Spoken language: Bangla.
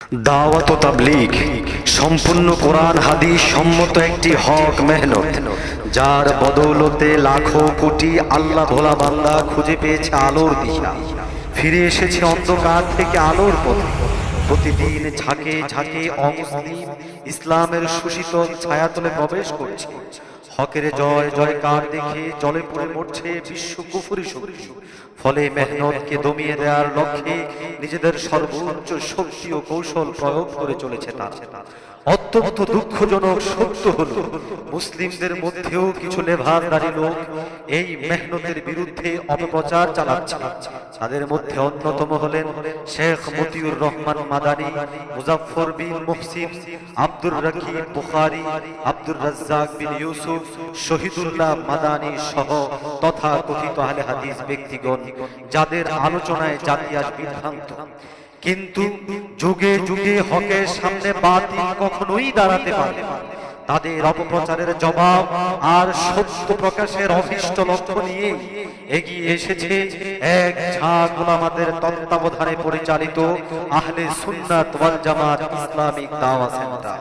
দাওয়াত ও তাবলীগ সম্পূর্ণ কোরআন হাদিস সম্মত একটি হক মেহনত, যার বদৌলতে লাখো কোটি আল্লাহ ভোলা বান্দা খুঁজে পেয়েছে আলোর দিশা, ফিরে এসেছে অন্ধকার থেকে আলোর পথে। প্রতিদিন ঝাঁকে ঝাঁকে অমুসলিম ইসলামের সুশীতল ছায়াতলে প্রবেশ করছে। হকের জয় জয়কার দেখে জলে পড়ে মরছে বিশ্ব কুফরি শক্তি। ফলে মেহনতকে দমিয়ে দেওয়ার লক্ষ্যে নিজেদের সর্বোচ্চ শক্তি ও কৌশল প্রয়োগ করে চলেছে তারা। অত্যন্ত দুঃখজনক সত্য হলো, মুসলিমদের মধ্যেও কিছু লেভারদারি লোক এই মেহনতের বিরুদ্ধে অপপ্রচার চালাচ্ছে। তাদের মধ্যে অন্যতম হলেন শেখ মতিউর রহমান মাদানী, মুজাফফর বিন মুহসিন, আব্দুর রাকিব বুখারী, আব্দুর রাজ্জাক বিন ইউসুফ, শহীদুল্লাহ মাদানী সহ তথাকথিত আহলে হাদিস ব্যক্তিগণ, যাদের আলোচনায় জাতি আজ বিভ্রান্ত। কিন্তু যুগে যুগে হকের সামনে বাতিল কখনোই দাঁড়াতে পারে না। তাদের অপপ্রচারের জবাব আর সত্য প্রকাশের অভিষ্ট লক্ষ্য নিয়ে এগিয়ে এসেছে এক ঝাঁক উলামাদের তত্ত্বাবধানে পরিচালিত আহলে সুন্নাত ওয়াল জামাত ইসলামিক দাওয়া সেন্টার।